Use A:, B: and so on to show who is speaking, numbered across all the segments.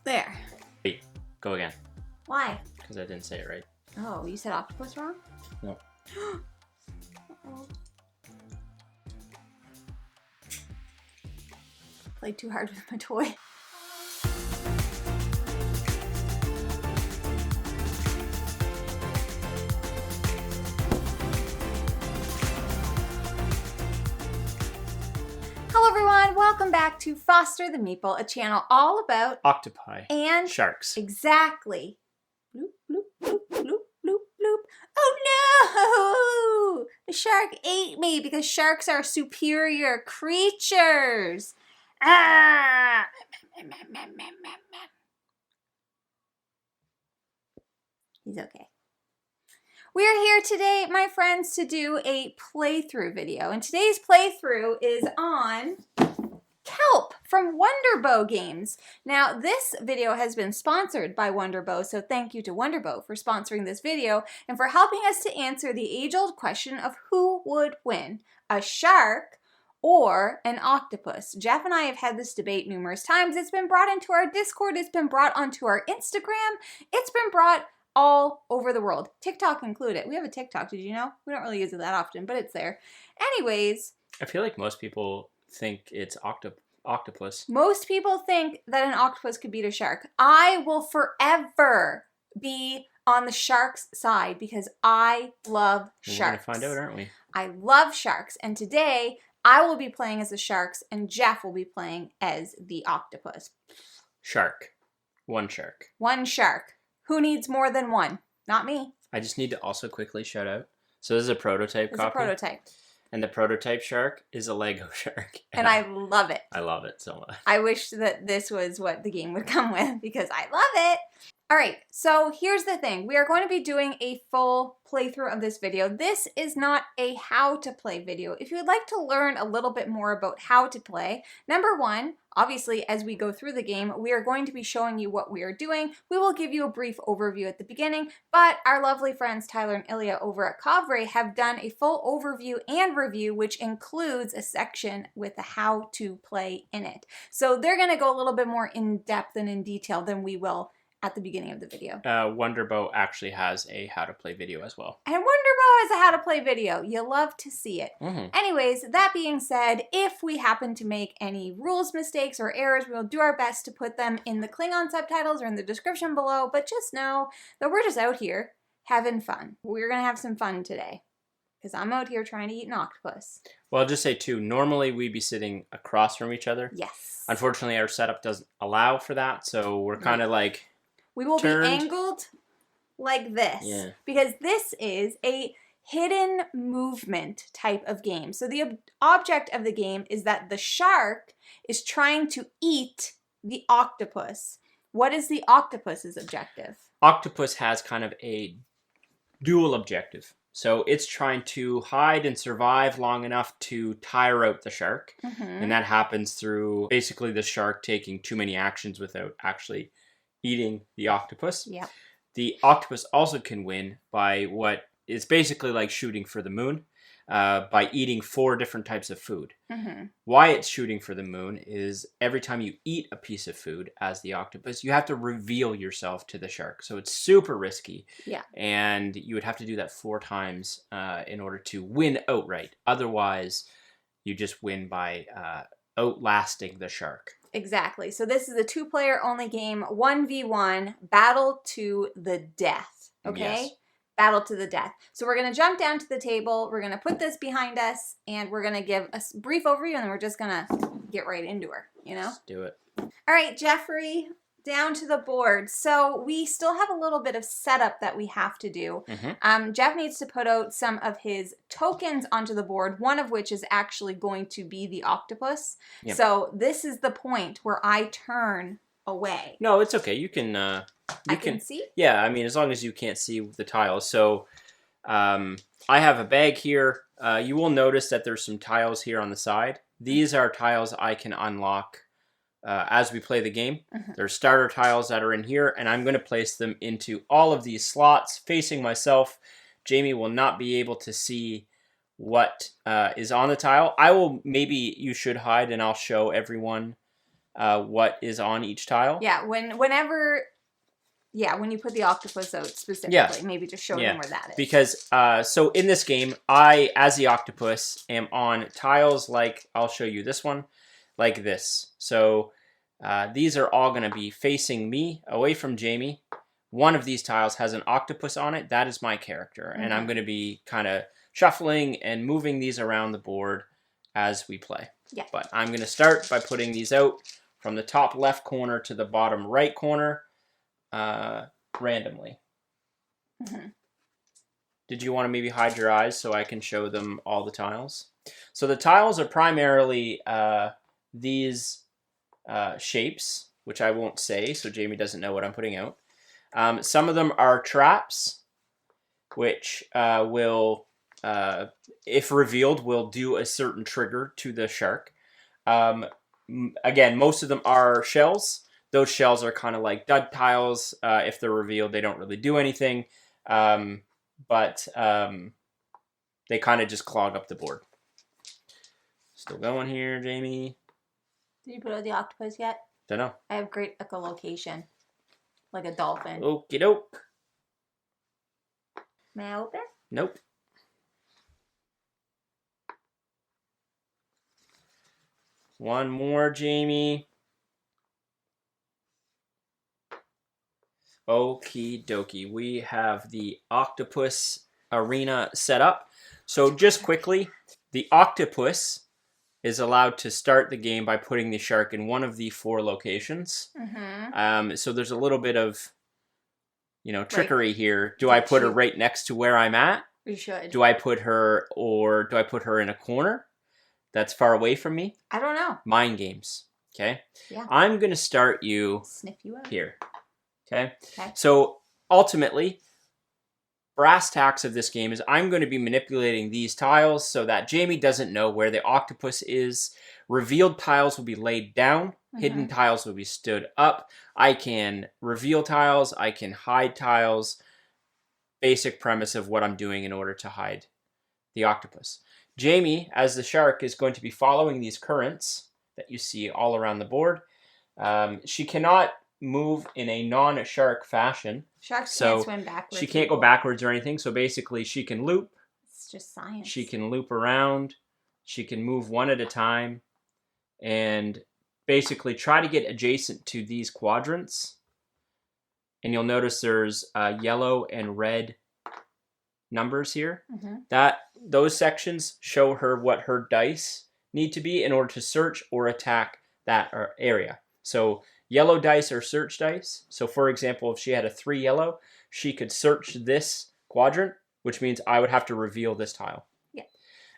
A: There.
B: Wait, go again.
A: Why?
B: Because I didn't say it right.
A: Oh, you said octopus wrong?
B: No.
A: Uh-oh. Played too hard with my toy. Hello everyone, welcome back to Foster the Meeple, a channel all about
B: Octopi.
A: And
B: sharks.
A: Exactly. Bloop, bloop, bloop, bloop, bloop, bloop. Oh no! The shark ate me because sharks are superior creatures. Ah! He's okay. We're here today, my friends, to do a playthrough video. And today's playthrough is on Kelp from Wonderbow Games. Now, this video has been sponsored by Wonderbow, so thank you to Wonderbow for sponsoring this video and for helping us to answer the age-old question of who would win, a shark or an octopus. Jeff and I have had this debate numerous times. It's been brought into our Discord, it's been brought onto our Instagram, it's been brought all over the world, TikTok included. We have a TikTok, did you know? We don't really use it that often, but it's there. Anyways.
B: I feel like most people think it's octopus.
A: Most people think that an octopus could beat a shark. I will forever be on the shark's side because I love sharks.
B: We're gonna find out, aren't we?
A: I love sharks, and today I will be playing as the sharks and Jeff will be playing as the octopus.
B: Shark. One shark.
A: One shark. Who needs more than one? Not me.
B: I just need to also quickly shout out. So this is a prototype copy.
A: It's a prototype.
B: And the prototype shark is a Lego shark.
A: And I love it.
B: I love it so much.
A: I wish that this was what the game would come with because I love it. All right, so here's the thing. We are going to be doing a full playthrough of this video. This is not a how to play video. If you would like to learn a little bit more about how to play, number one, obviously as we go through the game, we are going to be showing you what we are doing. We will give you a brief overview at the beginning, but our lovely friends Tyler and Ilya over at Kavre have done a full overview and review, which includes a section with the how to play in it. So they're gonna go a little bit more in depth and in detail than we will at the beginning of the video.
B: Wonderbow actually has a how to play video as well.
A: And Wonderbow has a how to play video. You love to see it.
B: Mm-hmm.
A: Anyways, that being said, if we happen to make any rules mistakes or errors, we'll do our best to put them in the Klingon subtitles or in the description below, but just know that we're just out here having fun. We're gonna have some fun today because I'm out here trying to eat an octopus.
B: Well, I'll just say too, normally we'd be sitting across from each other.
A: Yes.
B: Unfortunately, our setup doesn't allow for that, so we're kind of like
A: we will
B: turned.
A: be angled like this because this is a hidden movement type of game. So the object of the game is that the shark is trying to eat the octopus. What is the octopus's objective?
B: Octopus has kind of a dual objective. So it's trying to hide and survive long enough to tire out the shark. Mm-hmm. And that happens through basically the shark taking too many actions without actually eating the octopus.
A: Yep.
B: The octopus also can win by what is basically like shooting for the moon, by eating 4 different types of food. Mm-hmm. Why it's shooting for the moon is every time you eat a piece of food as the octopus, you have to reveal yourself to the shark. So it's super risky. Yeah. And you would have to do that 4 times in order to win outright. Otherwise, you just win by outlasting the shark.
A: Exactly. So this is a 2-player only game, 1v1, battle to the death. Okay? Yes. Battle to the death. So we're going to jump down to the table. We're going to put this behind us and we're going to give a brief overview and then we're just going to get right into her, you know?
B: Let's do it.
A: All right, Jeffrey, down to the board. So we still have a little bit of setup that we have to do. Mm-hmm. Jeff needs to put out some of his tokens onto the board, one of which is actually going to be the octopus. Yep. So this is the point where I turn away.
B: No, it's okay. You can...
A: I can see?
B: Yeah, I mean, as long as you can't see the tiles. So I have a bag here. You will notice that there's some tiles here on the side. These are tiles I can unlock as we play the game. Mm-hmm. There's starter tiles that are in here, and I'm going to place them into all of these slots facing myself. Jamie will not be able to see what is on the tile. Maybe you should hide, and I'll show everyone what is on each tile.
A: Yeah, whenever when you put the octopus out specifically, maybe just show them where that is.
B: Because, so in this game, I, as the octopus, am on tiles like, I'll show you this one, like this. So these are all going to be facing me, away from Jamie. One of these tiles has an octopus on it. That is my character. And I'm going to be kind of shuffling and moving these around the board as we play.
A: Yeah.
B: But I'm going to start by putting these out from the top left corner to the bottom right corner. Randomly. Did you want to maybe hide your eyes so I can show them all the tiles? So the tiles are primarily these shapes, which I won't say, so Jamie doesn't know what I'm putting out. Some of them are traps, which will, if revealed, will do a certain trigger to the shark. Again, most of them are shells. Those shells are kind of like dud tiles. If they're revealed, they don't really do anything. But they kind of just clog up the board. Still going here, Jamie.
A: Did you put out the octopus yet?
B: Don't know.
A: I have great echolocation. Like a dolphin.
B: Okie doke.
A: May I open?
B: Nope. One more, Jamie. Okie dokie. We have the octopus arena set up. So just quickly, the octopus is allowed to start the game by putting the shark in one of the 4 locations. So there's a little bit of, trickery here. Do I put her right next to where I'm at?
A: You should.
B: Do I put her in a corner that's far away from me?
A: I don't know.
B: Mind games. Okay.
A: Yeah.
B: I'm gonna start you
A: sniff you out
B: here. Okay. So ultimately, brass tacks of this game is I'm going to be manipulating these tiles so that Jamie doesn't know where the octopus is. Revealed tiles will be laid down. Hidden tiles will be stood up. I can reveal tiles. I can hide tiles. Basic premise of what I'm doing in order to hide the octopus. Jamie, as the shark, is going to be following these currents that you see all around the board. She cannot move in a non-shark fashion.
A: Sharks can't swim backwards.
B: She can't go backwards or anything, so basically she can loop.
A: It's just science.
B: She can loop around. She can move one at a time and basically try to get adjacent to these quadrants. And you'll notice there's yellow and red numbers here. Those sections show her what her dice need to be in order to search or attack that area. So yellow dice are search dice. So for example, if she had a 3 yellow, she could search this quadrant, which means I would have to reveal this tile.
A: Yeah.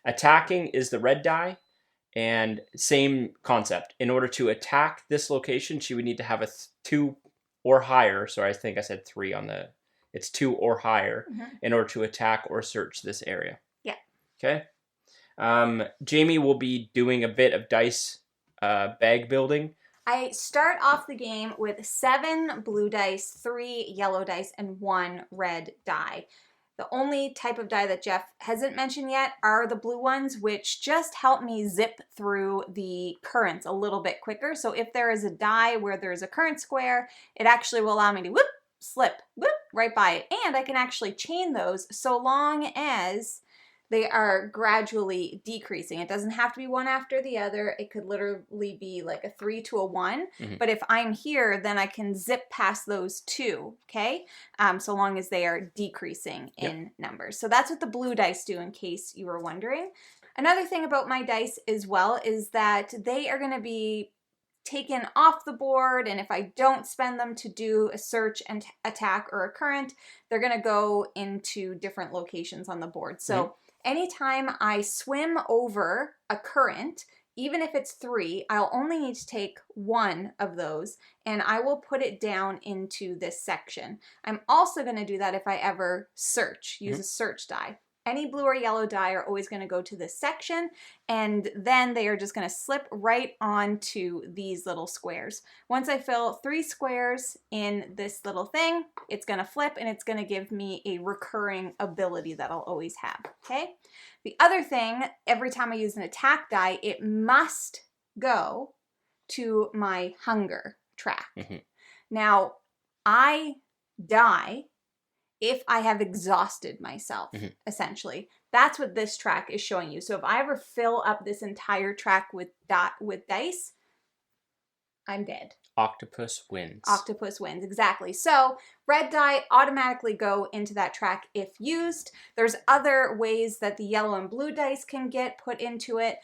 B: Attacking is the red die, and same concept. In order to attack this location, she would need to have a 2 or higher. So I think I said 3 on the, it's 2 or higher in order to attack or search this area.
A: Yeah.
B: Okay. Jamie will be doing a bit of dice bag building.
A: I start off the game with 7 blue dice, 3 yellow dice, and 1 red die. The only type of die that Jeff hasn't mentioned yet are the blue ones, which just help me zip through the currents a little bit quicker. So if there is a die where there's a current square, it actually will allow me to whoop, slip, whoop, right by it. And I can actually chain those so long as they are gradually decreasing. It doesn't have to be one after the other. It could literally be like a 3 to a 1. But if I'm here, then I can zip past those 2, okay? So long as they are decreasing in numbers. So that's what the blue dice do, in case you were wondering. Another thing about my dice as well is that they are gonna be taken off the board, and if I don't spend them to do a search and attack or a current, they're gonna go into different locations on the board. So anytime I swim over a current, even if it's 3, I'll only need to take 1 of those, and I will put it down into this section. I'm also going to do that if I ever search, use a search die. Any blue or yellow die are always going to go to this section, and then they are just going to slip right onto these little squares. Once I fill 3 squares in this little thing, it's going to flip, and it's going to give me a recurring ability that I'll always have, okay? The other thing, every time I use an attack die, it must go to my hunger track.
B: Mm-hmm.
A: Now, I die if I have exhausted myself, essentially. That's what this track is showing you. So if I ever fill up this entire track with dice, I'm dead.
B: Octopus wins.
A: Octopus wins, exactly. So red die automatically go into that track if used. There's other ways that the yellow and blue dice can get put into it.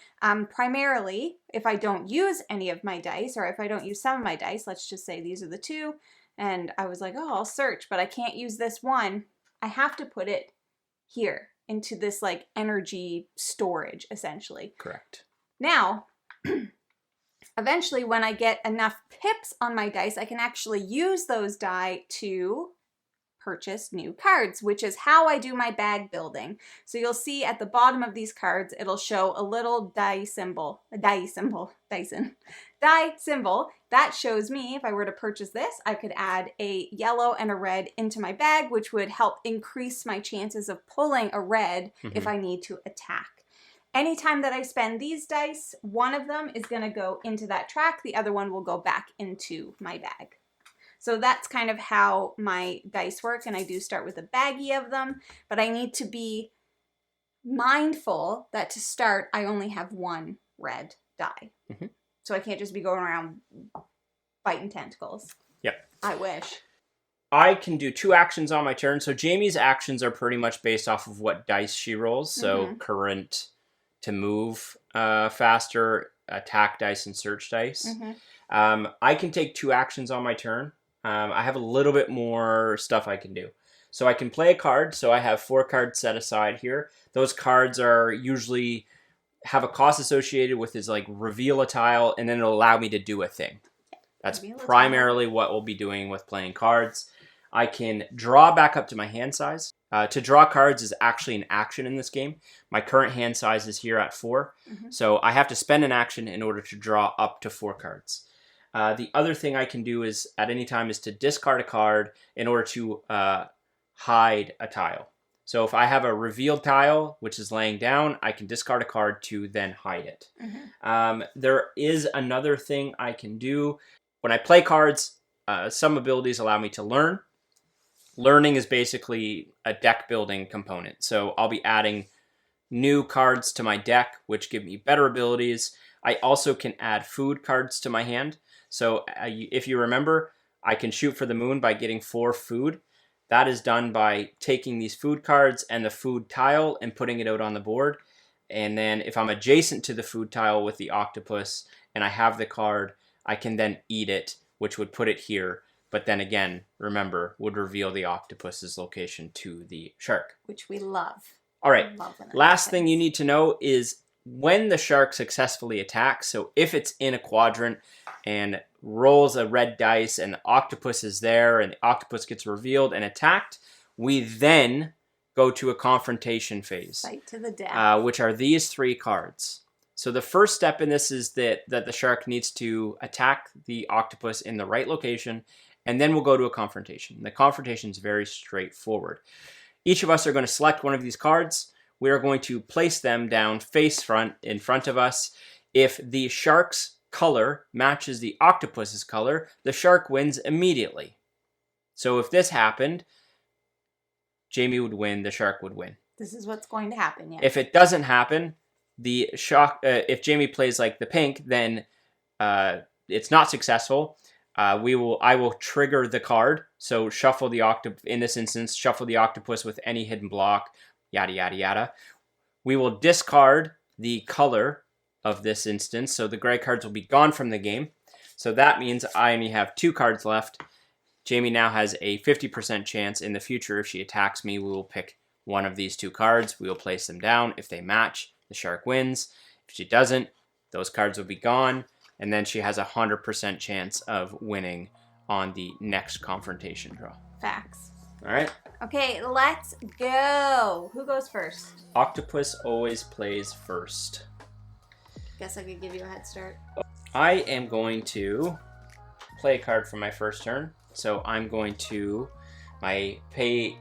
A: Primarily, if I don't use any of my dice, or if I don't use some of my dice, let's just say these are the two, and I was like, oh, I'll search, but I can't use this one. I have to put it here into this like energy storage, essentially.
B: Correct.
A: Now, eventually, when I get enough pips on my dice, I can actually use those die to purchase new cards, which is how I do my bag building. So you'll see at the bottom of these cards, it'll show a little die symbol. That shows me if I were to purchase this, I could add a yellow and a red into my bag, which would help increase my chances of pulling a red if I need to attack. Anytime that I spend these dice, one of them is going to go into that track. The other one will go back into my bag. So that's kind of how my dice work. And I do start with a baggie of them, but I need to be mindful that to start, I only have one red die. So I can't just be going around biting tentacles.
B: Yep.
A: I wish.
B: I can do 2 actions on my turn. So Jamie's actions are pretty much based off of what dice she rolls. So current to move faster, attack dice, and search dice. I can take 2 actions on my turn. I have a little bit more stuff I can do. So I can play a card. So I have 4 cards set aside here. Those cards are usually have a cost associated with is like reveal a tile, and then it'll allow me to do a thing. That's primarily what we'll be doing with playing cards. I can draw back up to my hand size. To draw cards is actually an action in this game. My current hand size is here at 4. So I have to spend an action in order to draw up to 4 cards. The other thing I can do is at any time is to discard a card in order to hide a tile. So if I have a revealed tile, which is laying down, I can discard a card to then hide it. There is another thing I can do. When I play cards, some abilities allow me to learn. Learning is basically a deck building component. So I'll be adding new cards to my deck, which give me better abilities. I also can add food cards to my hand. So if you remember, I can shoot for the moon by getting 4 food. That is done by taking these food cards and the food tile and putting it out on the board. And then if I'm adjacent to the food tile with the octopus and I have the card, I can then eat it, which would put it here. But then again, remember, would reveal the octopus's location to the shark.
A: Which we love.
B: All right. Last thing you need to know is when the shark successfully attacks. So if it's in a quadrant and rolls a red dice and the octopus is there and the octopus gets revealed and attacked, we then go to a confrontation phase. Fight to the death. Which are these 3 cards. So the first step in this is that the shark needs to attack the octopus in the right location, and then we'll go to a confrontation. The confrontation is very straightforward. Each of us are going to select one of these cards. We are going to place them down face front in front of us. If the shark's color matches the octopus's color, the shark wins immediately. So if this happened, Jamie would win, the shark would win.
A: This is what's going to happen, yeah.
B: If it doesn't happen, the shark, if Jamie plays like the pink, then it's not successful. I will trigger the card. So shuffle the in this instance, shuffle the octopus with any hidden block, yada, yada, yada. We will discard the color of this instance. So the gray cards will be gone from the game. So that means I only have 2 cards left. Jamie now has a 50% chance in the future. If she attacks me, we will pick one of these 2 cards. We will place them down. If they match, the shark wins. If she doesn't, those cards will be gone. And then she has a 100% chance of winning on the next confrontation draw.
A: Facts.
B: All right.
A: Okay, let's go. Who goes first?
B: Octopus always plays first.
A: Guess I could give you a head start.
B: I am going to play a card for my first turn. So I'm going to pay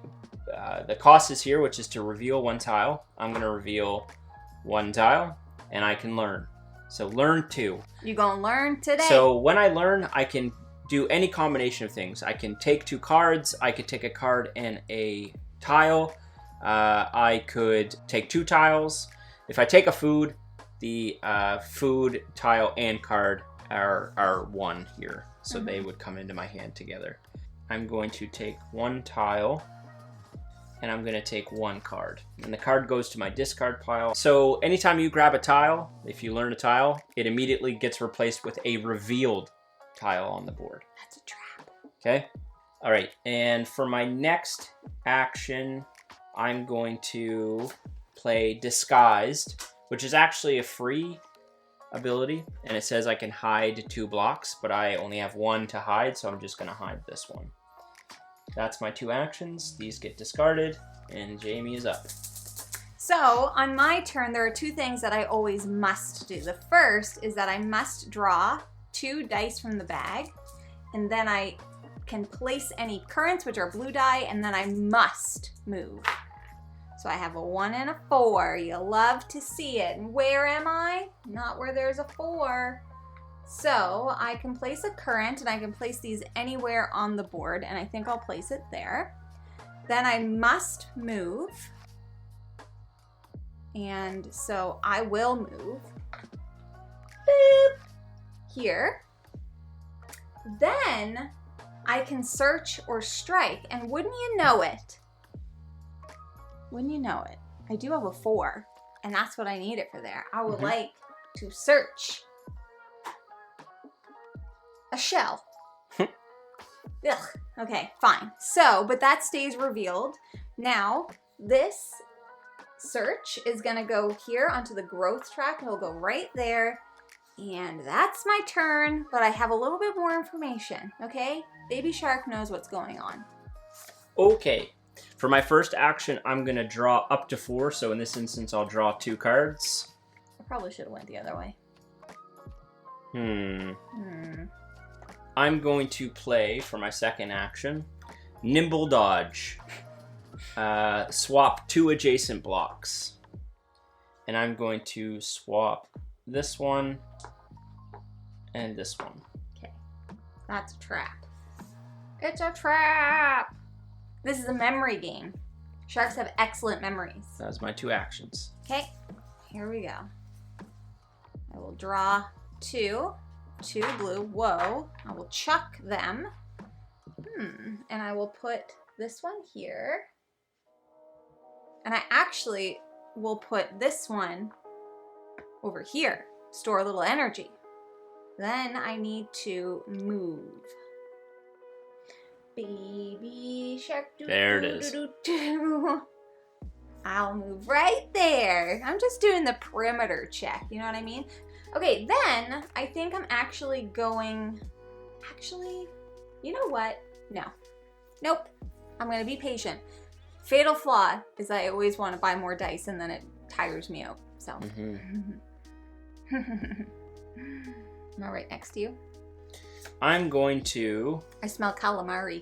B: the cost is here, which is to reveal 1 tile. I'm going to reveal 1 tile, and I can learn. So learn 2.
A: You gonna learn today?
B: So when I learn, I can do any combination of things. I can take 2 cards. I could take a card and a tile. I could take 2 tiles. If I take a food, the food, tile, and card are 1 here. So they would come into my hand together. I'm going to take 1 tile, and I'm going to take 1 card. And the card goes to my discard pile. So anytime you grab a tile, if you learn a tile, it immediately gets replaced with a revealed tile on the board.
A: That's a trap.
B: Okay? All right, and for my next action, I'm going to play Disguised, which is actually a free ability, and it says I can hide 2 blocks, but I only have 1 to hide, so I'm just going to hide this one. That's my 2 actions. These get discarded, and Jamie is up.
A: So on my turn, there are 2 things that I always must do. The first is that I must draw 2 dice from the bag, and then I can place any currents, which are blue die, and then I must move. So I have a 1 and a 4. You love to see it. And where am I? Not where there's a 4. So I can place a current, and I can place these anywhere on the board, and I think I'll place it there. Then I must move. And so I will move. Boop. Here. Then I can search or strike, and wouldn't you know it, I do have a 4, and that's what I need it for there. I would like to search a shell. Ugh. Okay, fine. So, but that stays revealed. Now, this search is gonna go here onto the growth track. It'll go right there, and that's my turn, but I have a little bit more information, okay? Baby Shark knows what's going on.
B: Okay. For my first action, I'm going to draw up to 4, so in this instance, I'll draw 2 cards.
A: I probably should have went the other way.
B: I'm going to play, for my second action, Nimble Dodge. Swap 2 adjacent blocks. And I'm going to swap this one and this one.
A: Okay. That's a trap. It's a trap! This is a memory game. Sharks have excellent memories.
B: That was my 2 actions.
A: Okay, here we go. I will draw 2 blue. Whoa. I will chuck them. And I will put this one here. And I actually will put this one over here. Store a little energy. Then I need to move. Baby shark.
B: There it is.
A: I'll move right there. I'm just doing the perimeter check. You know what I mean? Okay, then I think I'm actually going... Actually, you know what? No. Nope. I'm going to be patient. Fatal flaw is I always want to buy more dice and then it tires me out. So. I'm right next to you.
B: I'm going to...
A: I smell calamari.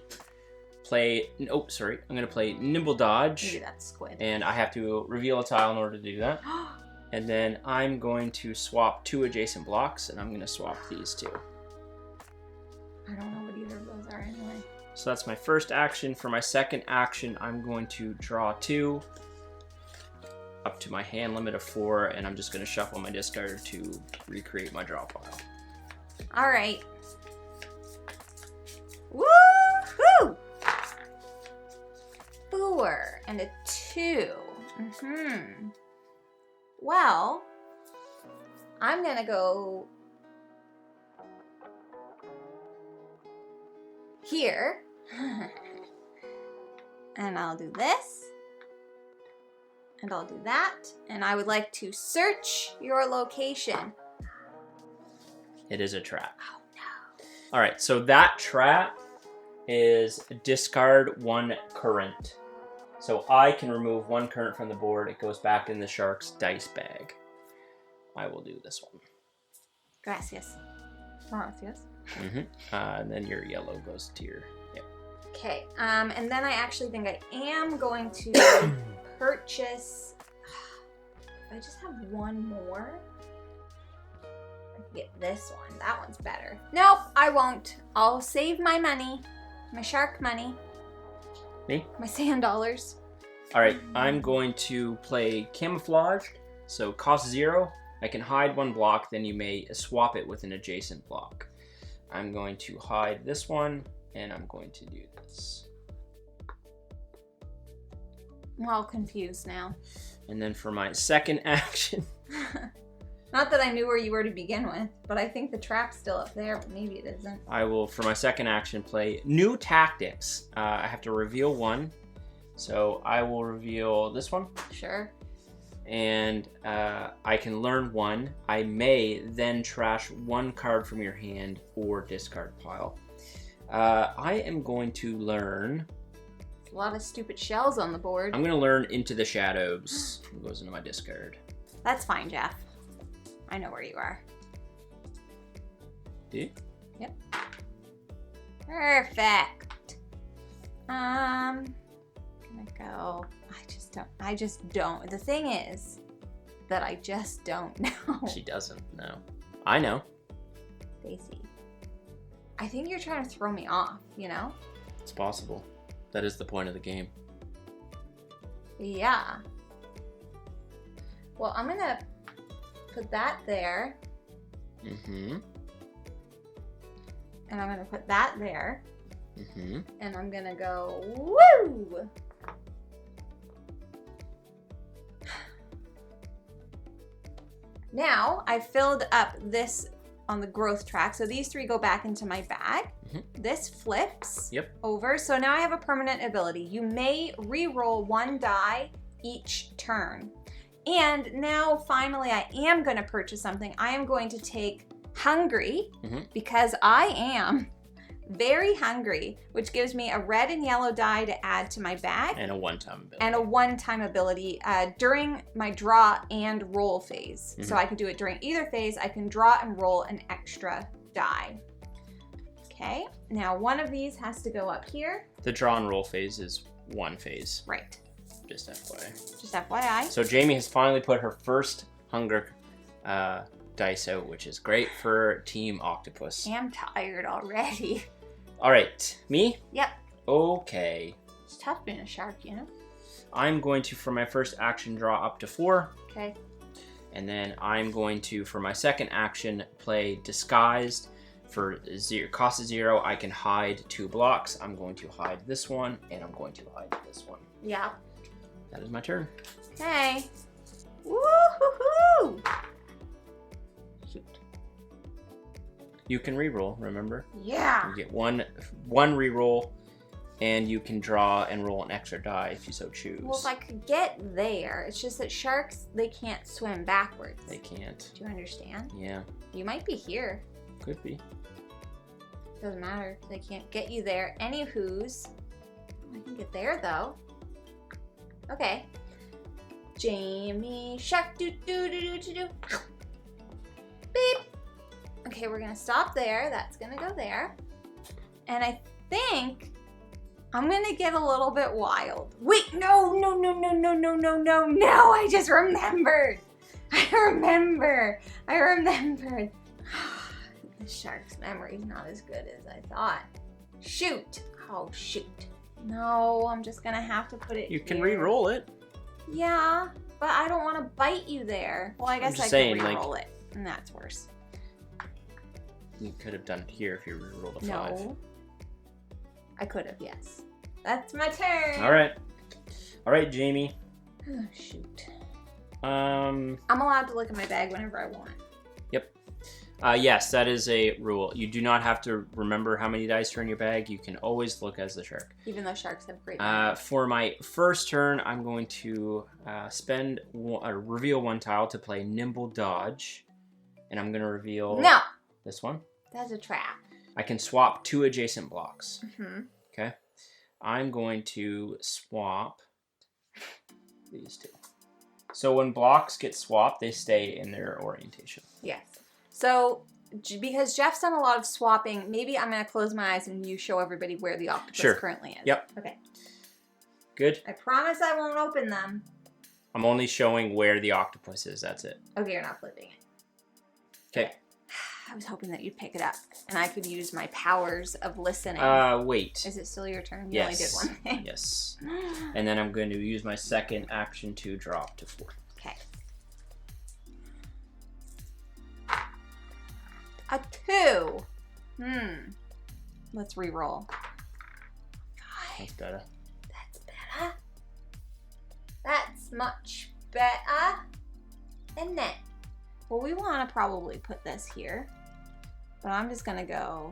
B: play... Oh, sorry. I'm going to play Nimble Dodge.
A: Maybe that's squid.
B: And I have to reveal a tile in order to do that. And then I'm going to swap 2 adjacent blocks, and I'm going to swap these 2.
A: I don't know what either of those are anyway.
B: So that's my first action. For my second action, I'm going to draw 2 up to my hand limit of 4, and I'm just going to shuffle my discard to recreate my draw pile.
A: All right. Woo-hoo! 4 and a 2. Well, I'm gonna go here. And I'll do this. And I'll do that. And I would like to search your location.
B: It is a trap.
A: Oh no.
B: All right, so that trap is discard 1 current. So I can remove 1 current from the board. It goes back in the shark's dice bag. I will do this one.
A: Gracias. Gracias.
B: And then your yellow goes to your... Yep.
A: Okay, and then I actually think I am going to purchase... If I just have 1 more... get this one. That one's better. Nope, I won't. I'll save my money. My shark money.
B: Me?
A: My sand dollars.
B: All right, I'm going to play camouflaged. So cost 0. I can hide 1 block, then you may swap it with an adjacent block. I'm going to hide this one, and I'm going to do this.
A: I'm all confused now.
B: And then for my second action...
A: Not that I knew where you were to begin with, but I think the trap's still up there, but maybe it isn't.
B: I will, for my second action, play New Tactics. I have to reveal 1. So I will reveal this one.
A: Sure.
B: And I can learn 1. I may then trash 1 card from your hand or discard pile. I am going to learn...
A: A lot of stupid shells on the board.
B: I'm going to learn Into the Shadows. It goes into my discard.
A: That's fine, Jeff. I know where you are.
B: Do you?
A: Yep. Perfect. Gonna go. I just don't. The thing is that I just don't know.
B: She doesn't know. I know.
A: Daisy. I think you're trying to throw me off, you know?
B: It's possible. That is the point of the game.
A: Yeah. Well, I'm gonna put that there.
B: Mm-hmm.
A: And I'm gonna put that there.
B: Mm-hmm.
A: And I'm gonna go, woo! Now, I've filled up this on the growth track. So these 3 go back into my bag. Mm-hmm. This flips over. So now I have a permanent ability. You may re-roll 1 die each turn. And now, finally, I am going to purchase something. I am going to take Hungry, because I am very hungry, which gives me a red and yellow die to add to my bag.
B: And a one-time ability.
A: And a one-time ability during my draw and roll phase. So I can do it during either phase. I can draw and roll an extra die. Okay, now one of these has to go up here.
B: The draw and roll phase is 1 phase.
A: Right.
B: Just FYI.
A: Just FYI.
B: So Jamie has finally put her first hunger dice out, which is great for Team Octopus.
A: I'm tired already.
B: All right, me?
A: Yep.
B: Okay.
A: It's tough being a shark, you know?
B: I'm going to, for my first action, draw up to 4.
A: Okay.
B: And then I'm going to, for my second action, play Disguised. For cost 0, I can hide 2 blocks. I'm going to hide this one, and I'm going to hide this one.
A: Yeah.
B: That is my turn.
A: Okay. Woo-hoo-hoo!
B: Shoot. You can re-roll, remember?
A: Yeah.
B: You get one re-roll, and you can draw and roll an extra die if you so choose.
A: Well, if I could get there, it's just that sharks, they can't swim backwards.
B: They can't.
A: Do you understand?
B: Yeah.
A: You might be here.
B: Could be.
A: Doesn't matter. They can't get you there. Anywho's. I can get there, though. Okay. Jamie Shark do do do do do do. Beep. Okay, we're gonna stop there. That's gonna go there. And I think I'm gonna get a little bit wild. Wait, no. I just remembered. I remembered. The shark's memory is not as good as I thought. Shoot. Oh, shoot. No, I'm just gonna have to put it
B: You can
A: here.
B: re-roll it.
A: Yeah, but I don't want to bite you there. Well, I guess I can re-roll it, and that's worse.
B: You could have done it here if you re-rolled a 5.
A: No. I could have, yes. That's my turn.
B: All right, Jamie.
A: Oh, shoot.
B: I'm
A: allowed to look at my bag whenever I want.
B: Yep. Yes, that is a rule. You do not have to remember how many dice are in your bag. You can always look as the shark.
A: Even though sharks have great memory.
B: For my first turn, I'm going to reveal 1 tile to play Nimble Dodge. And I'm going to reveal this one.
A: That's a trap.
B: I can swap 2 adjacent blocks.
A: Mm-hmm.
B: Okay. I'm going to swap these 2. So when blocks get swapped, they stay in their orientation.
A: Yes. So, because Jeff's done a lot of swapping, maybe I'm going to close my eyes and you show everybody where the octopus currently is.
B: Yep.
A: Okay.
B: Good.
A: I promise I won't open them.
B: I'm only showing where the octopus is. That's it.
A: Okay, you're not flipping it.
B: Okay.
A: I was hoping that you'd pick it up and I could use my powers of listening.
B: Wait.
A: Is it still your turn? You only did one thing.
B: Yes. And then I'm going to use my second action to draw up to 4.
A: Okay. A 2. Let's re-roll.
B: That's better.
A: That's better. That's much better. And then, well, we want to probably put this here. But I'm just going to go,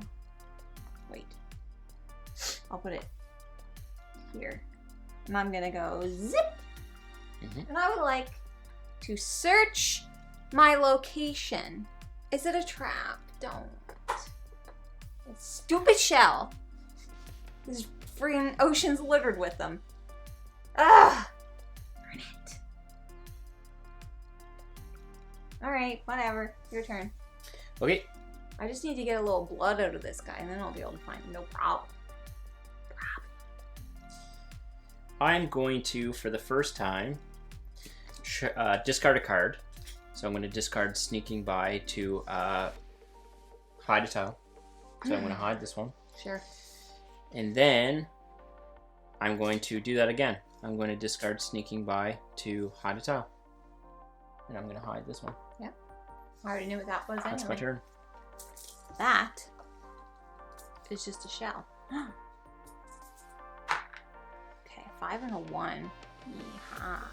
A: wait. I'll put it here. And I'm going to go zip. And I would like to search my location. Is it a trap? Don't. It's stupid shell. This freaking ocean's littered with them. Ugh! Burn it. Alright, whatever. Your turn.
B: Okay.
A: I just need to get a little blood out of this guy, and then I'll be able to find him. No problem.
B: I'm going to, for the first time, discard a card. So I'm going to discard Sneaking By to hide a tile. So I'm going to hide this one.
A: Sure.
B: And then I'm going to do that again. I'm going to discard Sneaking By to hide a tile. And I'm going to hide this one.
A: Yep. I already knew what that was anyway.
B: That's my turn.
A: That is just a shell. Okay, 5 and a 1. Yeehaw.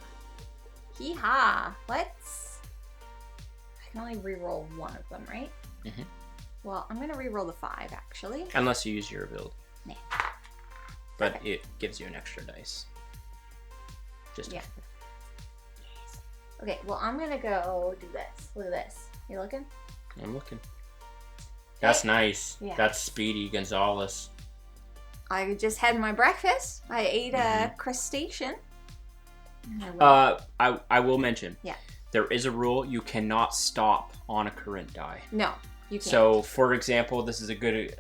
A: Hee-haw. Let's... I can only re-roll one of them, right? Well, I'm going to re-roll the 5, actually.
B: Unless you use your ability.
A: Nah.
B: But it gives you an extra dice. Just
A: yeah. Yes. Okay, well, I'm going to go do this. Look at this. You looking?
B: I'm looking. That's nice.
A: Yeah.
B: That's Speedy Gonzalez.
A: I just had my breakfast. I ate a crustacean.
B: I will mention.
A: Yeah.
B: There is a rule: you cannot stop on a current die.
A: No, you can't.
B: So, for example, this is a good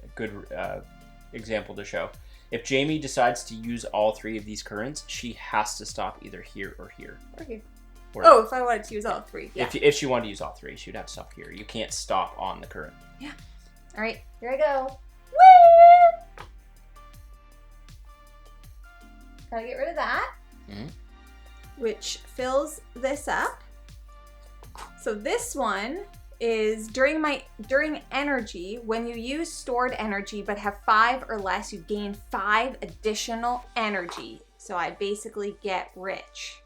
B: example to show. If Jamie decides to use all 3 of these currents, she has to stop either here or here.
A: Or here.
B: Or
A: if I wanted to use all 3. Yeah.
B: If she wanted to use all 3, she'd have to stop here. You can't stop on the current.
A: Yeah. All right, here I go. Woo! Gotta get rid of that. Which fills this up. So this one is during energy, when you use stored energy but have 5 or less, you gain 5 additional energy. So I basically get rich.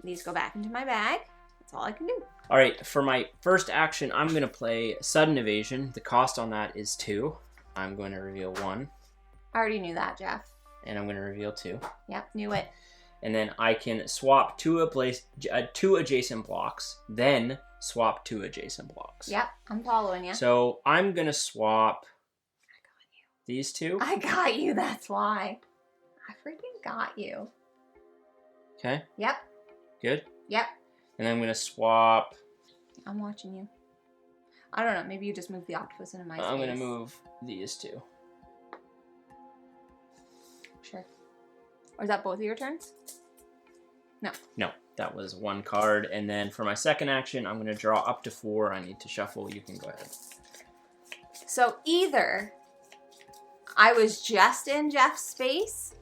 A: These go back into my bag. That's all I can do.
B: All right, for my first action, I'm going to play Sudden Evasion. The cost on that is 2. I'm going to reveal 1.
A: I already knew that, Jeff.
B: And I'm going to reveal 2.
A: Yep, knew it.
B: And then I can swap 2 adjacent blocks, then swap 2 adjacent blocks.
A: Yep, I'm following you.
B: So I'm going to swap these 2.
A: I got you, that's why. I freaking got you.
B: Okay.
A: Yep.
B: Good?
A: Yep.
B: And then I'm going to swap...
A: I'm watching you. I don't know, maybe you just moved the octopus into my space.
B: I'm going to move these 2.
A: Sure. Or is that both of your turns? No.
B: No, that was 1 card. And then for my second action, I'm going to draw up to 4. I need to shuffle. You can go ahead.
A: So either I was just in Jeff's space,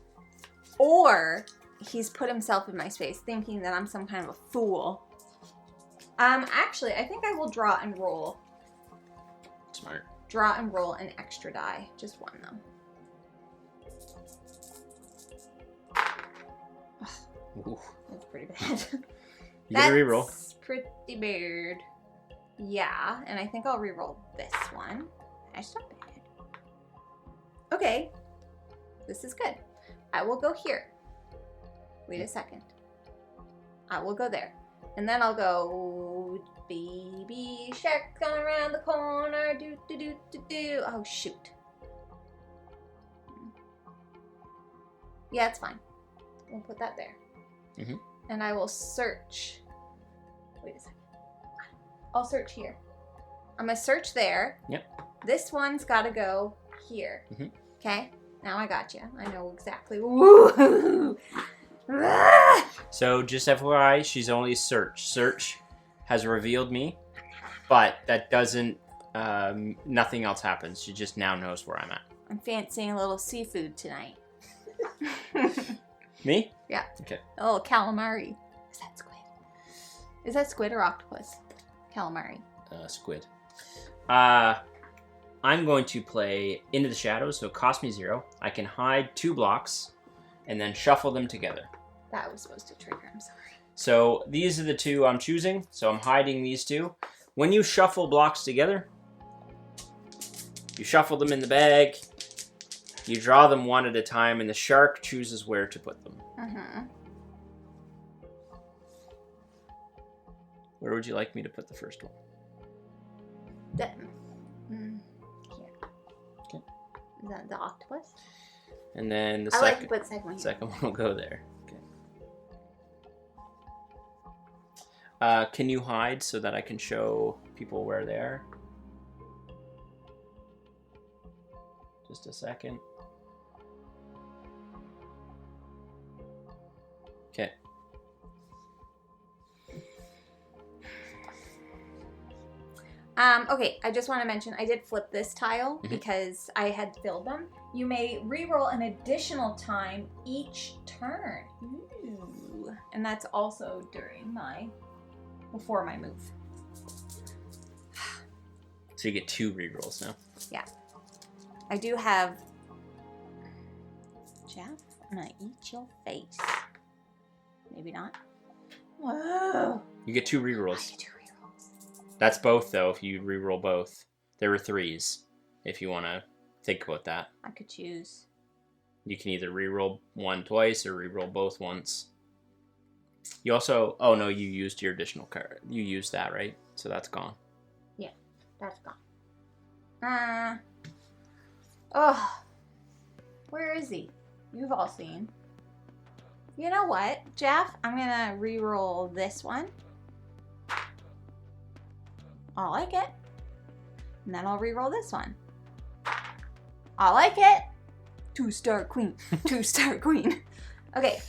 A: or he's put himself in my space thinking that I'm some kind of a fool. Actually, I think I will draw and roll.
B: Smart.
A: Draw and roll an extra die. Just 1, though.
B: Ooh.
A: That's pretty bad.
B: You get a reroll.
A: That's pretty bad. Yeah, and I think I'll reroll this one. That's not bad. Okay. This is good. I will go here. Wait a second. I will go there. And then I'll go, baby shark coming around the corner, do do do do do. Oh shoot. Yeah, it's fine. We'll put that there. And I will search. Wait a second. I'll search here. I'm gonna search there.
B: Yep.
A: This one's gotta go here. Okay? Now I got you. I know exactly. Woo!
B: So just FYI, she's only search. Search has revealed me, but that doesn't nothing else happens. She just now knows where I'm at.
A: I'm fancying a little seafood tonight.
B: Me?
A: Yeah.
B: Okay.
A: A little calamari. Is that squid? Is that squid or octopus? Calamari.
B: Squid. I'm going to play Into the Shadows, so it costs me 0. I can hide 2 blocks and then shuffle them together.
A: That was supposed to trigger, I'm sorry.
B: So these are the 2 I'm choosing, so I'm hiding these 2. When you shuffle blocks together, you shuffle them in the bag, you draw them one at a time, and the shark chooses where to put them.
A: Uh-huh.
B: Where would you like me to put the first one?
A: Here.
B: Okay.
A: Is that the octopus?
B: And then the
A: I like to put the second one here.
B: second one will go there. Okay. Can you hide so that I can show people where they are? Just a second. Okay.
A: Okay, I just want to mention I did flip this tile because I had filled them. You may re-roll an additional time each turn. Ooh. And that's also before my move.
B: So you get 2 rerolls now.
A: Yeah. I do have... Jeff, I'm gonna eat your face. Maybe not. Whoa.
B: You get 2 rerolls.
A: I get 2 rerolls.
B: That's both, though, if you reroll both. There were 3s, if you want to think about that.
A: I could choose.
B: You can either reroll one twice or reroll both once. You also... Oh, no, you used your additional card. You used that, right? So that's gone.
A: Yeah, that's gone. Oh. Where is he? You've all seen. You know what, Jeff? I'm going to reroll this one. I'll like it. And then I'll reroll this one. I like it. 2-star queen. 2-star queen. Okay.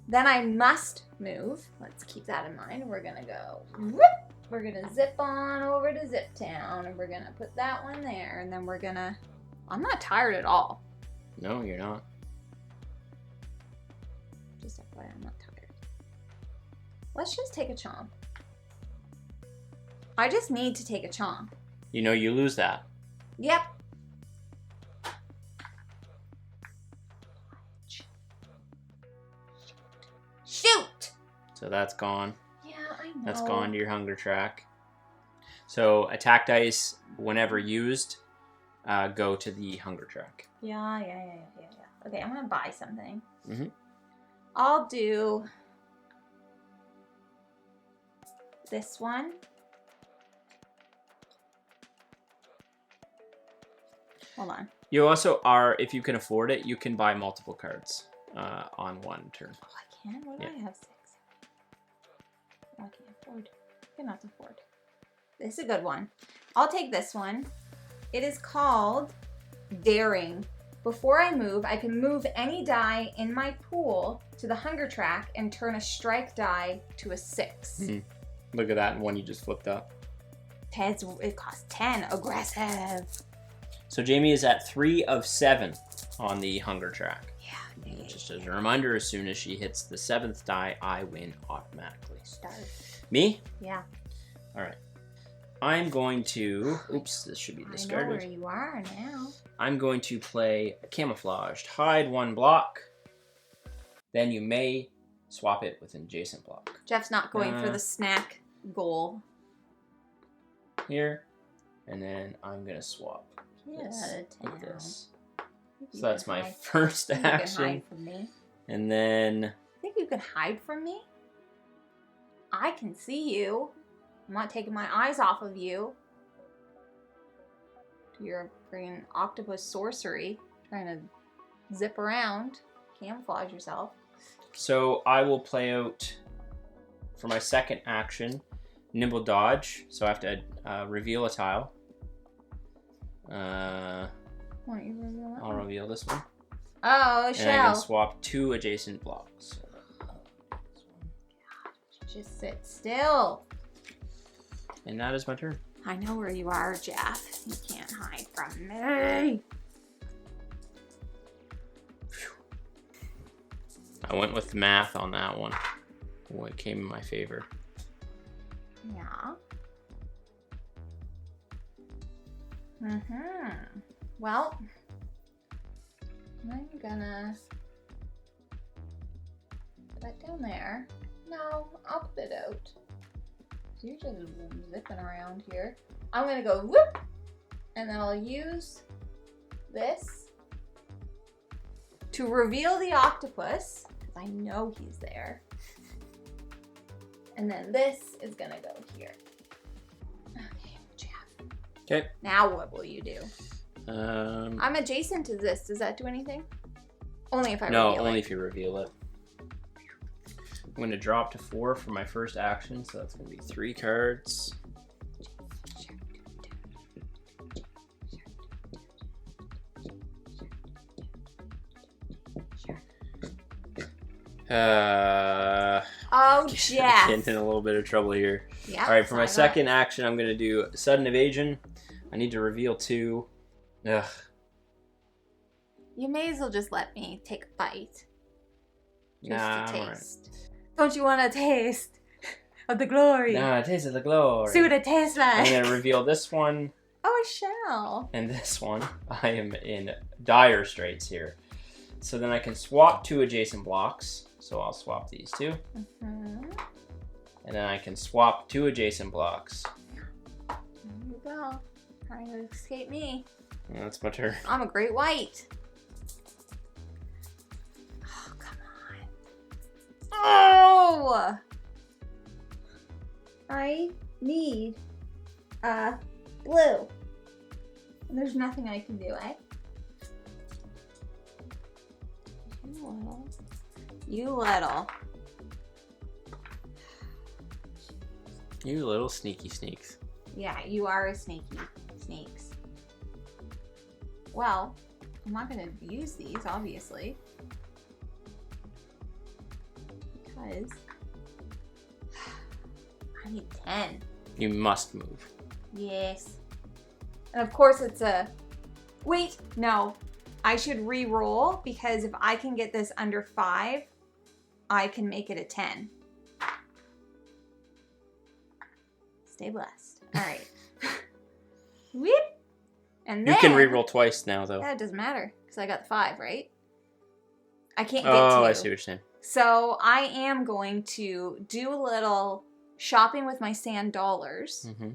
A: Then I must move. Let's keep that in mind. We're going to go. Whoop. We're going to zip on over to Zip Town. And we're going to put that one there. And then we're going to... I'm not tired at all.
B: No, you're not.
A: Just FYI, I'm not tired. Let's just take a chomp. I just need to take a chomp.
B: You know you lose that.
A: Yep. Shoot!
B: So that's gone.
A: Yeah, I know.
B: That's gone to your hunger track. So attack dice, whenever used, go to the hunger track.
A: Yeah. Okay, I'm gonna buy something.
B: Mm-hmm.
A: I'll do this one. Hold on.
B: You also are, if you can afford it, you can buy multiple cards on one turn.
A: Oh, I can? What do I have? 6. Oh, I can't afford. I cannot afford. This is a good one. I'll take this one. It is called Daring. Before I move, I can move any die in my pool to the hunger track and turn a strike die to a 6.
B: Mm-hmm. Look at that one you just flipped up.
A: It costs 10. Aggressive.
B: So Jamie is at 3 of 7 on the hunger track.
A: Yeah.
B: Just as a reminder, as soon as she hits the 7th die, I win automatically.
A: Start.
B: Me?
A: Yeah.
B: All right. I'm going to... Oops, this should be discarded.
A: I know where you are now.
B: I'm going to play Camouflaged. Hide 1 block. Then you may swap it with an adjacent block.
A: Jeff's not going for the snack goal.
B: Here. And then I'm going to swap this with this. So that's my first action.
A: You can hide from me.
B: And then...
A: Think you can hide from me? I can see you. I'm not taking my eyes off of you. You're freaking octopus sorcery. Trying to zip around. Camouflage yourself.
B: So I will play out, for my second action, Nimble Dodge. So I have to reveal a tile.
A: Why don't you reveal that?
B: I'll reveal this one.
A: Oh, a
B: and
A: shell.
B: I can swap 2 adjacent blocks.
A: Just sit still.
B: And that is my turn.
A: I know where you are, Jeff. You can't hide from me.
B: I went with the math on that one. What came in my favor.
A: Yeah. Mm-hmm. Well, I'm gonna put that down there. No, I'll put it out. So you're just zipping around here. I'm gonna go whoop, and then I'll use this to reveal the octopus, because I know he's there. And then this is gonna go here. Okay, Jeff.
B: Okay.
A: Now what will you do?
B: I'm
A: adjacent to this. Does that do anything? Only if I
B: no,
A: reveal
B: only
A: it.
B: if you reveal it. I'm going to drop to 4 for my first action, so that's going to be 3 cards.
A: Oh, Jeff.
B: Getting in a little bit of trouble here.
A: Yeah.
B: All right, for my second action, I'm going to do sudden evasion. I need to reveal 2. Ugh.
A: You may as well just let me take a bite. Just
B: Nah,
A: a
B: I'm alright.
A: taste. Don't you want a taste of the glory?
B: Nah, taste of the glory.
A: See what it tastes like.
B: I'm going to reveal this one
A: Oh, I shall.
B: and this one. I am in dire straits here. So then I can swap 2 adjacent blocks. So I'll swap these 2.
A: Mm-hmm.
B: And then I can swap 2 adjacent blocks.
A: There you go. Trying to escape me.
B: And that's my turn.
A: I'm a great white. Oh, come on. Oh! I need a blue. And there's nothing I can do, eh? You little.
B: You little sneaky sneaks.
A: Yeah, you are a sneaky snakes. Well, I'm not going to use these, obviously. Because I need 10.
B: You must move.
A: Yes. And of course it's a... Wait, no. I should re-roll because if I can get this under 5, I can make it a 10. Stay blessed. All right. Whip. And then...
B: You can re-roll twice now, though.
A: That doesn't matter because I got the 5, right? I can't get 2.
B: Oh, I see what you're saying.
A: So I am going to do a little shopping with my sand dollars.
B: Mm-hmm.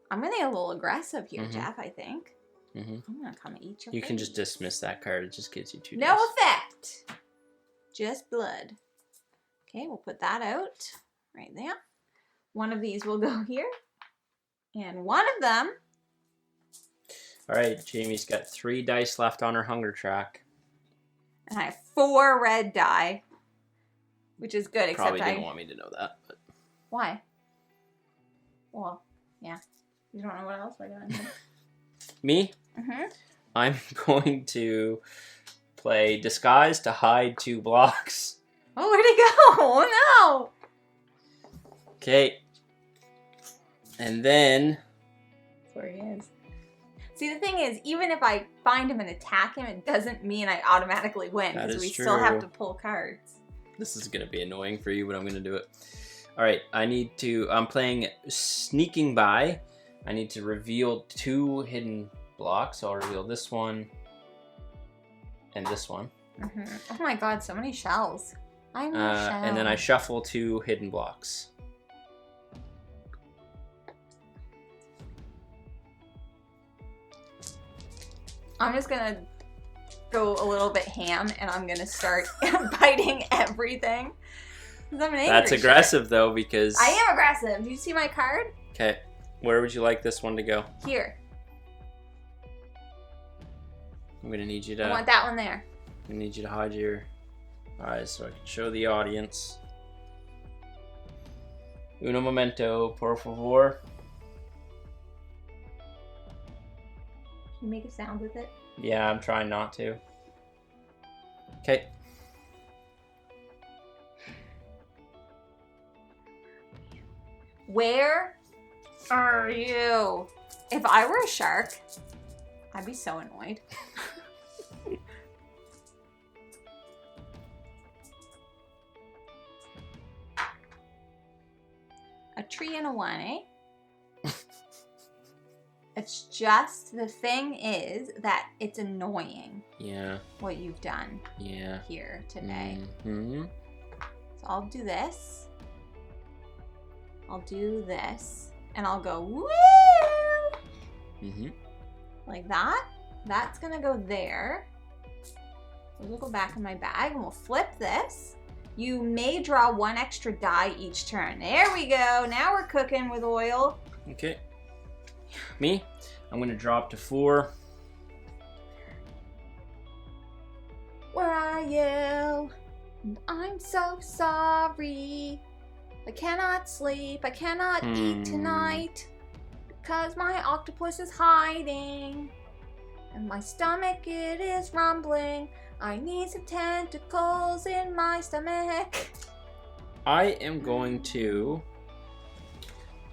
A: I'm going to get a little aggressive here,
B: Mhm.
A: Jeff, I think.
B: Mm-hmm.
A: I'm going to come eat your
B: You can just
A: face.
B: dismiss that card. It just gives you 2
A: No
B: dice.
A: effect. Just blood. Okay, we'll put that out right there. One of these will go here. And one of them...
B: All right, Jamie's got 3 dice left on her hunger track.
A: And I have 4 red die. Which is good, except
B: Probably didn't want me to know that. But...
A: Why? Well, yeah. You don't know what else we're doing here.
B: Me?
A: Mm-hmm.
B: I'm going to play Disguise to hide 2 blocks.
A: Oh, where'd he go? Oh, no!
B: Okay. And then...
A: That's where he is. See, the thing is, even if I find him and attack him, it doesn't mean I automatically win.
B: That
A: Because
B: is
A: we still have
B: true.
A: to pull cards.
B: This is going to be annoying for you, but I'm going to do it. All right, I'm playing Sneaking By. I need to reveal 2 hidden blocks. So I'll reveal this one and this one.
A: Mm-hmm. Oh my god, so many shells. I'm a shell.
B: And then I shuffle 2 hidden blocks.
A: I'm just gonna go a little bit ham and I'm gonna start biting everything. 'Cause I'm an angry
B: That's
A: shit.
B: aggressive, though, because...
A: I am aggressive. Do you see my card?
B: Okay, where would you like this one to go?
A: Here.
B: I'm going to need you
A: I
B: to...
A: want that one there.
B: I need you to hide your eyes so I can show the audience. Uno momento, por favor.
A: Can you make a sound with it?
B: Yeah, I'm trying not to. Okay.
A: Where Are you? If I were a shark, I'd be so annoyed. A tree and a one, eh? It's just, the thing is that it's annoying.
B: Yeah.
A: What you've done.
B: Yeah.
A: Here today.
B: Mm-hmm.
A: So I'll do this. I'll do this. And I'll go, woo!
B: Mm-hmm.
A: Like that. That's gonna go there. We'll go back in my bag and we'll flip this. You may draw one extra die each turn. There we go. Now we're cooking with oil.
B: Okay. Me, I'm going to drop to 4.
A: Where are you? I'm so sorry. I cannot sleep. I cannot eat tonight because my octopus is hiding. And my stomach, it is rumbling. I need some tentacles in my stomach.
B: I am going to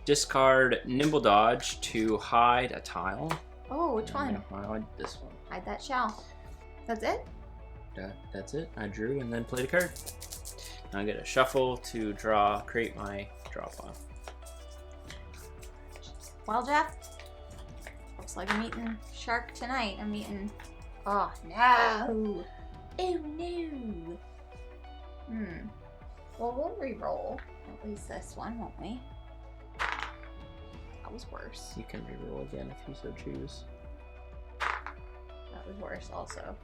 B: discard Nimble Dodge to hide a tile.
A: Oh, which one?
B: I'm gonna hide this one.
A: Hide that shell. That's it?
B: That's it. I drew and then played a card. Now I get a shuffle to create my draw pile.
A: Well, Jeff, looks like I'm eating shark tonight. I'm eating. Oh no! Oh no! Well, we'll re-roll at least this one, won't we? That was worse.
B: You can reroll again if you so choose.
A: That was worse also.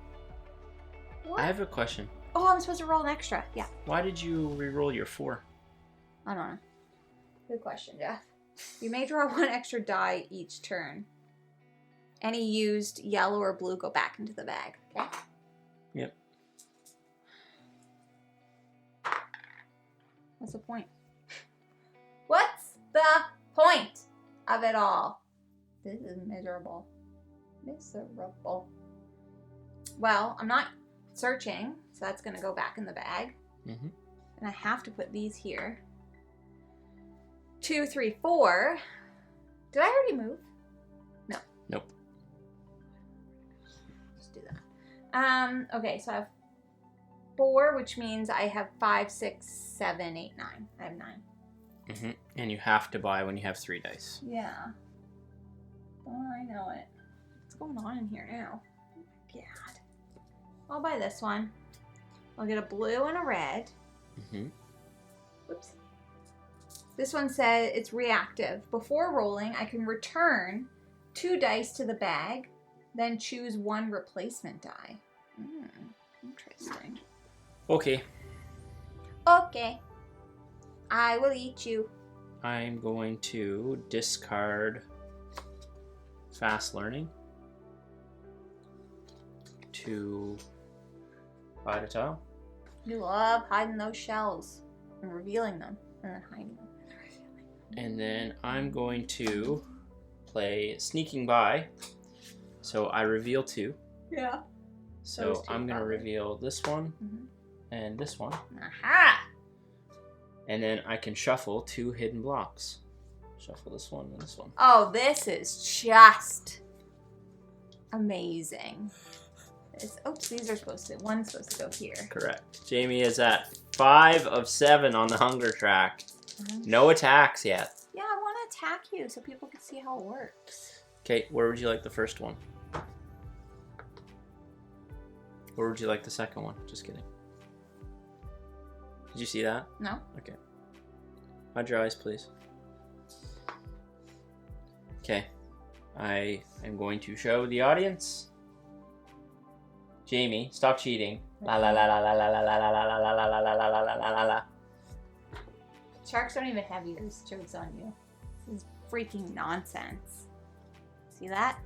A: What?
B: I have a question.
A: Oh, I'm supposed to roll an extra. Yeah.
B: Why did you reroll your 4?
A: I don't know. Good question, Jeff. You may draw one extra die each turn. Any used yellow or blue go back into the bag. Okay?
B: Yep.
A: What's the point? What's the point of it all? This is miserable. Miserable. Well, I'm not searching, so that's going to go back in the bag.
B: Mm-hmm.
A: And I have to put these here. 2, 3, 4. Did I already move? No.
B: Nope.
A: Just do that. Okay, so I have 4, which means I have 5, 6, 7, 8, 9. I have 9.
B: Mm-hmm. And you have to buy when you have 3 dice.
A: Yeah. Oh, I know it. What's going on in here now? Oh my God. I'll buy this one. I'll get a blue and a red.
B: Mm-hmm.
A: Whoops. This one says it's reactive. Before rolling, I can return 2 dice to the bag, then choose 1 replacement die. Interesting.
B: Okay.
A: Okay. I will eat you.
B: I'm going to discard Fast Learning to hide a tile.
A: You love hiding those shells and revealing them and then hiding them.
B: And then I'm going to play Sneaking By. So I reveal 2.
A: Yeah.
B: So I'm going to reveal this one and this one.
A: Aha!
B: And then I can shuffle 2 hidden blocks. Shuffle this one and this one.
A: Oh, this is just amazing. These are one's supposed to go here.
B: Correct. Jamie is at 5 of 7 on the hunger track. No attacks yet.
A: Yeah, I want to attack you so people can see how it works.
B: Okay, where would you like the first one? Where would you like the second one? Just kidding. Did you see that?
A: No.
B: Okay. Hide your eyes, please. Okay. I am going to show the audience. Jamie, stop cheating. La la la la la la la la la la la la la la la la la la.
A: Sharks don't even have ears. Joke's on you. This is freaking nonsense. See that?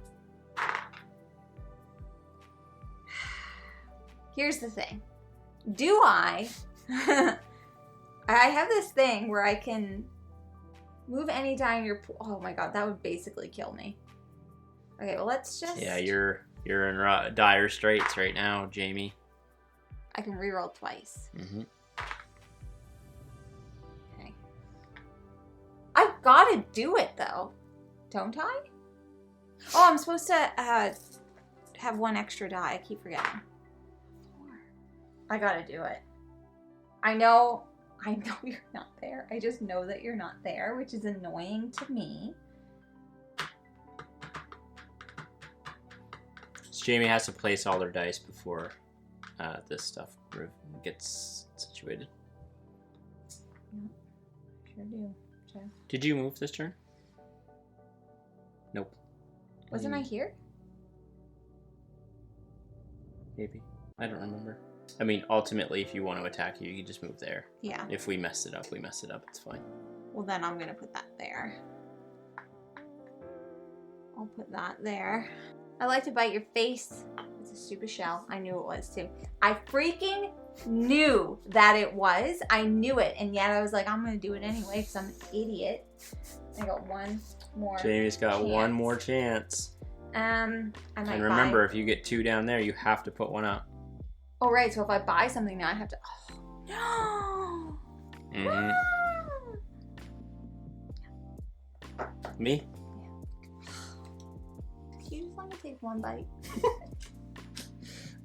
A: Here's the thing. Do I... I have this thing where I can move any die in your pool. Oh my god, that would basically kill me. Okay, well let's just...
B: Yeah, you're in dire straits right now, Jamie.
A: I can reroll twice.
B: Mm-hmm.
A: Okay. I gotta do it, though. Don't I? Oh, I'm supposed to have one extra die. I keep forgetting. I gotta do it. I know you're not there. I just know that you're not there, which is annoying to me.
B: Jamie has to place all their dice before this stuff gets situated.
A: Sure do. Sure.
B: Did you move this turn? Nope.
A: Wasn't I here?
B: Maybe. I don't remember. I mean, ultimately, if you want to attack you can just move there.
A: Yeah.
B: If we messed it up, we messed it up. It's fine.
A: Well, then I'm going to put that there. I'll put that there. I like to bite your face. It's a stupid shell. I knew it was, too. I freaking knew that it was. I knew it. And yet I was like, I'm going to do it anyway because I'm an idiot. I got one more
B: Jamie's got
A: chance.
B: one more chance.
A: And
B: remember, if you get 2 down there, you have to put 1 up.
A: Oh, right. So if I buy something now, I have to... Oh, no!
B: Mm-hmm. Me?
A: You just want to take one bite.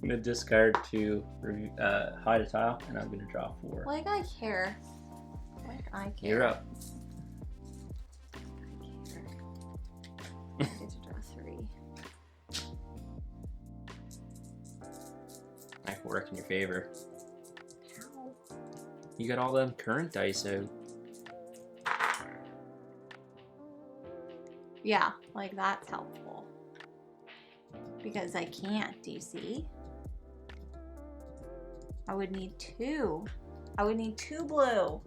B: I'm going to discard to hide a tile, and I'm going to draw 4.
A: Like I care. Like I care.
B: You're up.
A: I get to draw 3.
B: Might work in your favor.
A: How?
B: You got all them current dice out.
A: Yeah, like that's helpful. Because I can't, do you see? I would need 2. I would need 2 blue.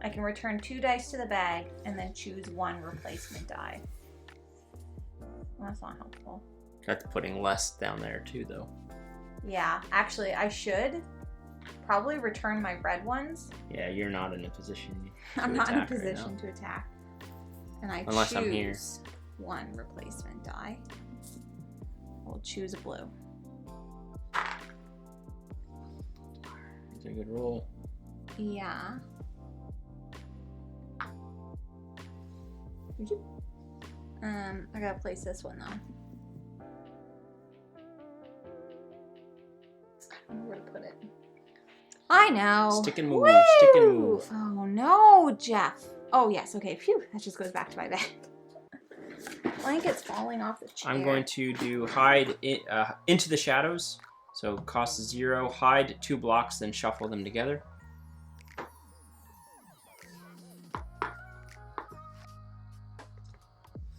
A: I can return 2 dice to the bag and then choose 1 replacement die. Well, that's not helpful.
B: That's putting less down there too, though.
A: Yeah, actually, I should probably return my red ones.
B: Yeah, you're not in a position to
A: I'm not in a
B: attack right
A: position
B: now.
A: to attack. And I
B: Unless
A: choose
B: I'm here.
A: 1 replacement die. We'll choose a blue.
B: It's a good roll.
A: Yeah. I gotta place this one though. I don't know where to put it. I know.
B: Stick and move.
A: Woo!
B: Stick and move.
A: Oh no, Jeff. Oh yes, okay. Phew, that just goes back to my bag. Blanket's falling off the chair.
B: I'm going to do hide into the shadows. So cost 0. Hide 2 blocks, then shuffle them together.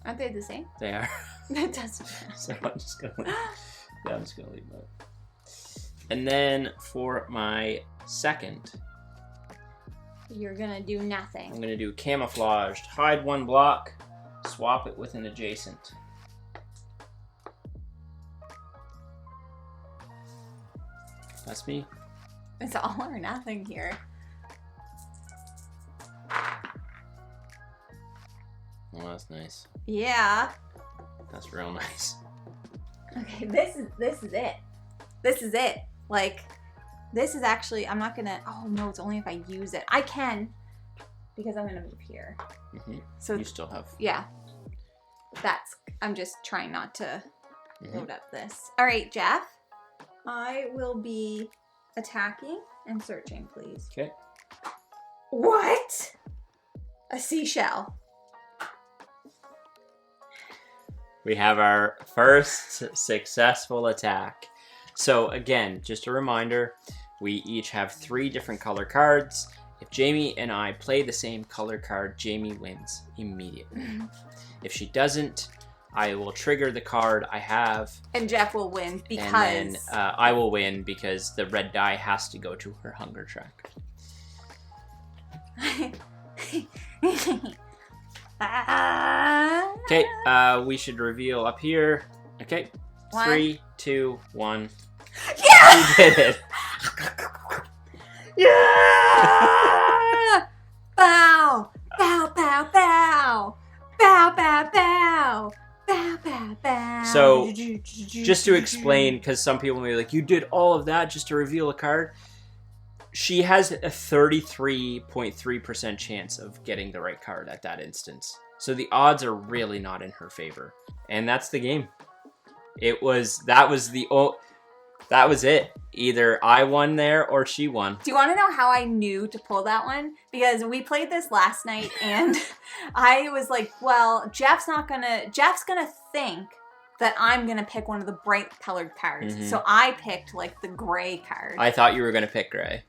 A: Aren't they the same?
B: They are.
A: That doesn't matter.
B: So I'm just gonna leave them. And then for my second,
A: You're gonna do nothing.
B: I'm gonna do camouflaged. Hide 1 block, swap it with an adjacent. That's me.
A: It's all or nothing here.
B: Oh, that's nice.
A: Yeah.
B: That's real nice.
A: Okay, this is it. This is it. Like, this is actually, I'm not gonna, oh no, it's only if I use it. I can, because I'm gonna move here.
B: Mm-hmm.
A: So
B: You still have...
A: yeah, I'm just trying not to load up this. All right, Jeff, I will be attacking and searching, please.
B: Okay.
A: What? A seashell.
B: We have our first successful attack. So again, just a reminder, we each have 3 different color cards. If Jamie and I play the same color card, Jamie wins immediately. If she doesn't, I will trigger the card I have.
A: And Jeff will win because...
B: And then I will win because the red die has to go to her hunger track. Okay, we should reveal up here. Okay, 3, 2, 1.
A: Yeah!
B: We did it.
A: Yeah! Bow! Bow, bow, bow! Bow, bow, bow! Bow, bow, bow!
B: So, just to explain, because some people may be like, you did all of that just to reveal a card? she has a 33.3% chance of getting the right card at that instance. So the odds are really not in her favor. And that's the game. That was it. Either I won there or she won.
A: Do you want to know how I knew to pull that one? Because we played this last night and I was like, well, Jeff's gonna think that I'm gonna pick one of the bright colored cards. Mm-hmm. So I picked like the gray card.
B: I thought you were gonna pick gray.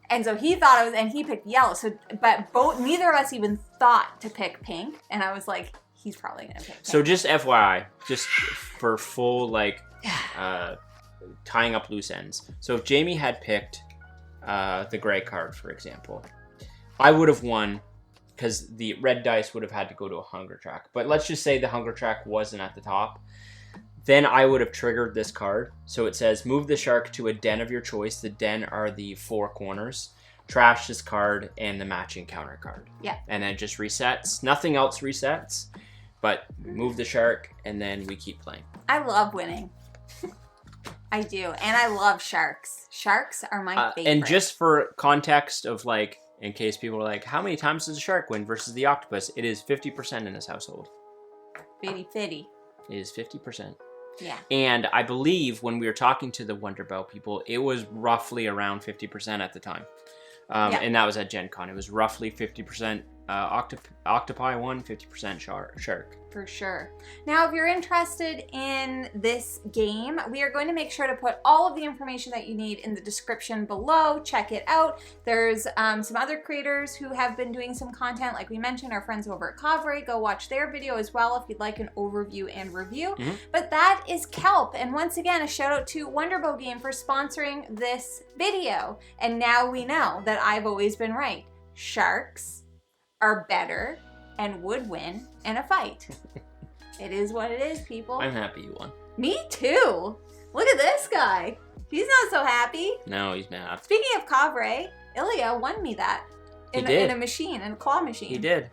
A: And so he thought I was, and he picked yellow. So, but neither of us even thought to pick pink. And I was like, he's probably gonna pick pink.
B: So just FYI, just for full like tying up loose ends. So if Jamie had picked the gray card, for example, I would have won because the red dice would have had to go to a hunger track. But let's just say the hunger track wasn't at the top. Then I would have triggered this card. So it says, move the shark to a den of your choice. The den are the 4 corners. Trash this card and the matching counter card.
A: Yeah.
B: And then it just resets. Nothing else resets. But move the shark and then we keep playing.
A: I love winning. I do. And I love sharks. Sharks are my favorite.
B: And just for context of like, in case people are like, how many times does a shark win versus the octopus? It is 50% in this household.
A: 50-50.
B: It is 50%.
A: Yeah.
B: And I believe when we were talking to the Wonder Bow people, it was roughly around 50% at the time. And that was at Gen Con. It was roughly 50% octopi won, 50% shark.
A: For sure. Now, if you're interested in this game, we are going to make sure to put all of the information that you need in the description below. Check it out. There's some other creators who have been doing some content, like we mentioned, our friends over at Kavre. Go watch their video as well if you'd like an overview and review. Mm-hmm. But that is Kelp. And once again, a shout out to Wonderbow Game for sponsoring this video. And now we know that I've always been right. Sharks are better and would win in a fight. It is what it is, people.
B: I'm happy you won.
A: Me too. Look at this guy. He's not so happy.
B: No, he's mad.
A: Speaking of Kavre, Ilya won me that in a machine, in a claw machine.
B: He did.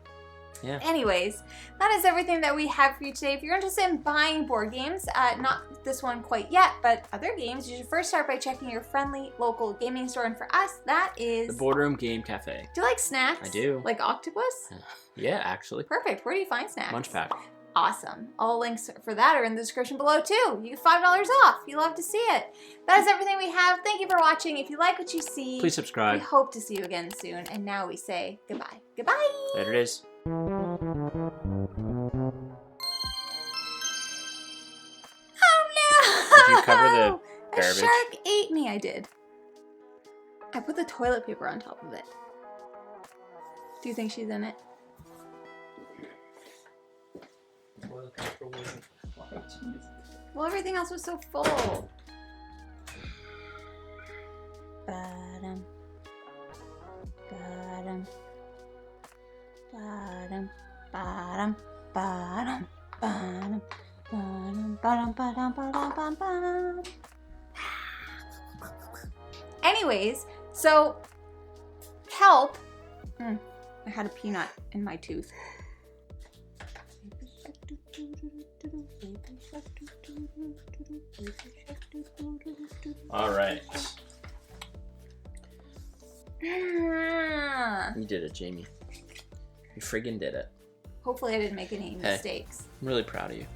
B: Yeah.
A: Anyways, that is everything that we have for you today. If you're interested in buying board games, not this one quite yet, but other games, you should first start by checking your friendly local gaming store. And for us, that is
B: the Boardroom Game Cafe.
A: Do you like snacks?
B: I do.
A: Like Octopus?
B: Yeah, actually.
A: Perfect. Where do you find snacks?
B: Munch Pack.
A: Awesome. All links for that are in the description below too. You get $5 off. You love to see it. That is everything we have. Thank you for watching. If you like what you see,
B: please subscribe.
A: We hope to see you again soon. And now we say goodbye. Goodbye.
B: There it is.
A: Oh no!
B: Did you cover the garbage?
A: A shark ate me. I did. I put the toilet paper on top of it. Do you think she's in it? Well, everything else was so full. Bottom. Bottom. Bottom. Bottom. Bottom. Bottom. Bottom. Bottom. Bottom. Bottom. Bottom. Anyways, so Kelp. I had a peanut in my tooth.
B: All right. You did it, Jamie. You friggin' did it.
A: Hopefully I didn't make any mistakes.
B: I'm really proud of you.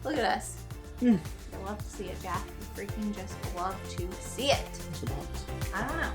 A: Look at us. I love to see it, Jack. We freaking just love to see it.
B: What's the bonus?
A: I don't know.